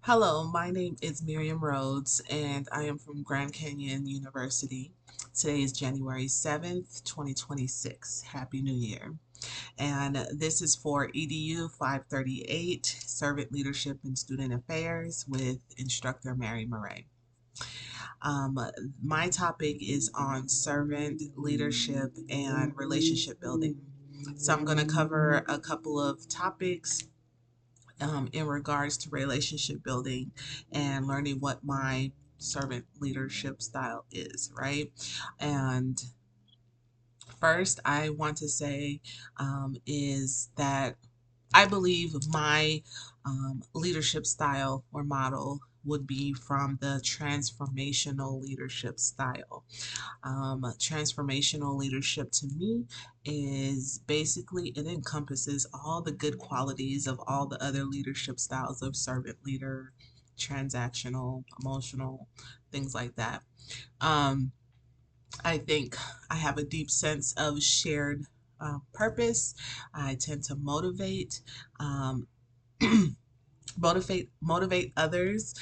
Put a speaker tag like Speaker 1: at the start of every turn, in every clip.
Speaker 1: Hello, my name is Miriam Rhodes, and I am from Grand Canyon University. Today is January 7th, 2026. Happy New Year. And this is for EDU 538, Servant Leadership and Student Affairs with instructor Mary Murray. Um, my topic is on servant leadership and relationship building. So I'm going to cover a couple of topics in regards to relationship building and learning what my servant leadership style is, right? And first, I want to say is that I believe my leadership style or model would be from the transformational leadership style. Transformational leadership to me is basically it encompasses all the good qualities of all the other leadership styles of servant leader, transactional, emotional, things like that. Um, I think I have a deep sense of shared purpose. I tend to um, motivate others,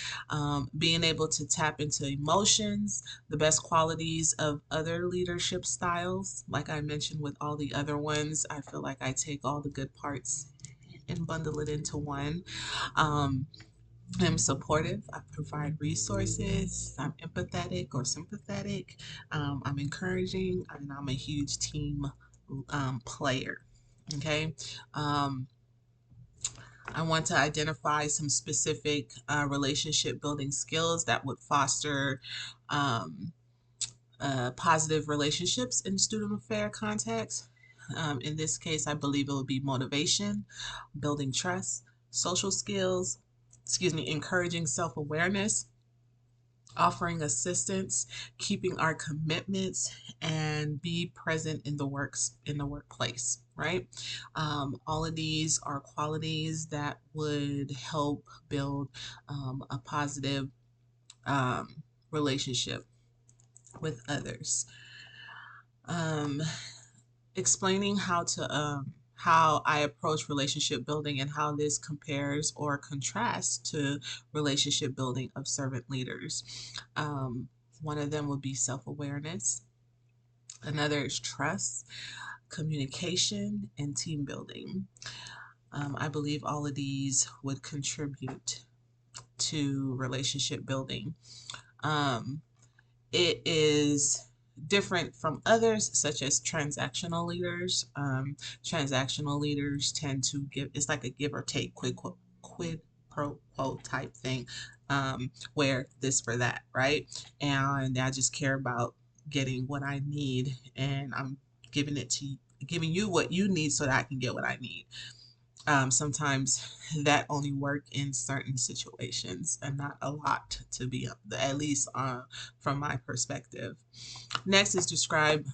Speaker 1: being able to tap into emotions, the best qualities of other leadership styles. Like I mentioned with all the other ones, I feel like I take all the good parts and bundle it into one. um, I'm supportive. I provide resources. I'm empathetic or sympathetic. I'm encouraging, and I'm a huge team player. Okay. um, I want to identify some specific relationship building skills that would foster um, positive relationships in student affair context. In this case, I believe it would be motivation, building trust, social skills, encouraging self awareness, offering assistance, keeping our commitments, and be present in the workplace. Right, all of these are qualities that would help build a positive um, relationship with others. Um, Explaining how I approach relationship building and how this compares or contrasts to relationship building of servant leaders. Um, One of them would be self awareness, another is trust, communication, and team building. I believe all of these would contribute to relationship building. Um, It is different from others, such as transactional leaders. Transactional leaders tend to give, it's like a give or take, quid pro quo type thing, where this for that, right? And I just care about getting what I need, and I'm giving it to you, giving you what you need so that I can get what I need. Sometimes that only work in certain situations and not a lot, to be at least from my perspective. Next is describe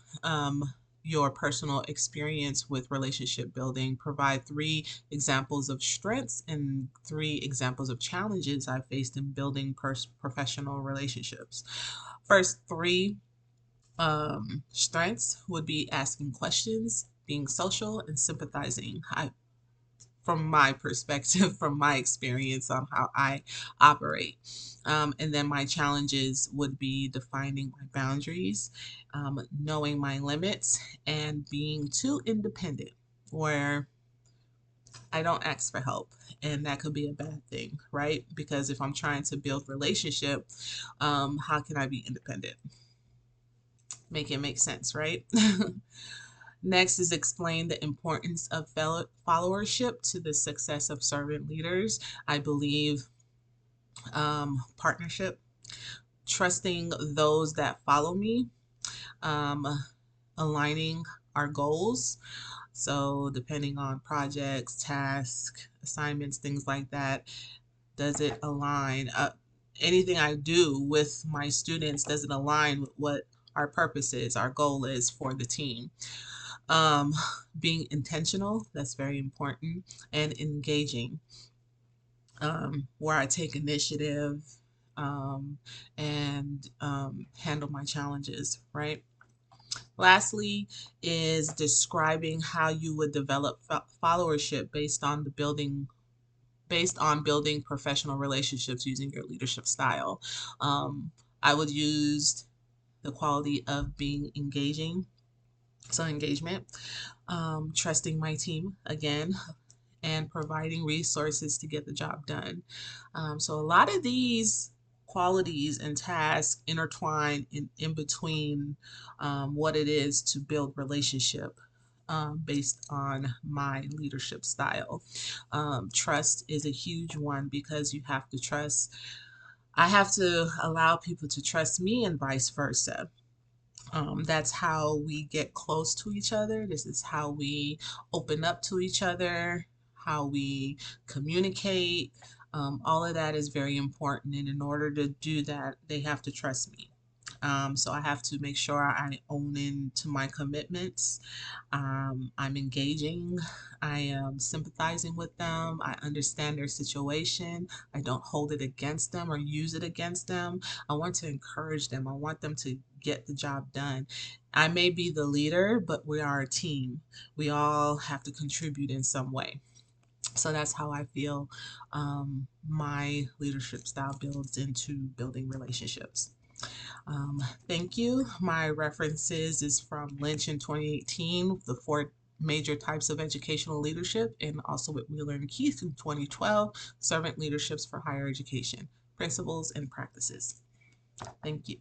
Speaker 1: your personal experience with relationship building. Provide three examples of strengths and three examples of challenges I faced in building professional relationships. First three strengths would be asking questions, being social, and sympathizing. From my perspective, from my experience on how I operate. And then my challenges would be defining my boundaries, knowing my limits, and being too independent, where I don't ask for help. And that could be a bad thing, right? Because if I'm trying to build relationship, how can I be independent? Make it make sense, right? Next is explain the importance of followership to the success of servant leaders. I believe partnership, trusting those that follow me, um, aligning our goals. So, depending on projects, tasks, assignments, things like that, does it align? Anything I do with my students, does it align with what our purpose is, our goal is for the team? um, Being intentional, that's very important, and engaging, where I take initiative, and handle my challenges, right? Lastly, is describing how you would develop followership based on the building based on building professional relationships using your leadership style. Um, I would use the quality of being engaging, so engagement, trusting my team again, and providing resources to get the job done. So a lot of these qualities and tasks intertwine in between what it is to build relationship based on my leadership style. Trust is a huge one because you have to trust. I have to allow people to trust me and vice versa. That's how we get close to each other. This is how we open up to each other, how we communicate. All of that is very important. And in order to do that, they have to trust me. So I have to make sure I own into my commitments. I'm engaging. I am sympathizing with them. I understand their situation. I don't hold it against them or use it against them. I want to encourage them. I want them to get the job done. I may be the leader, but we are a team. We all have to contribute in some way. So that's how I feel my leadership style builds into building relationships. Thank you. My references is from Lynch in 2018, the four major types of educational leadership, and also with Wheeler and Keith in 2012, servant leaderships for higher education, principles and practices. Thank you.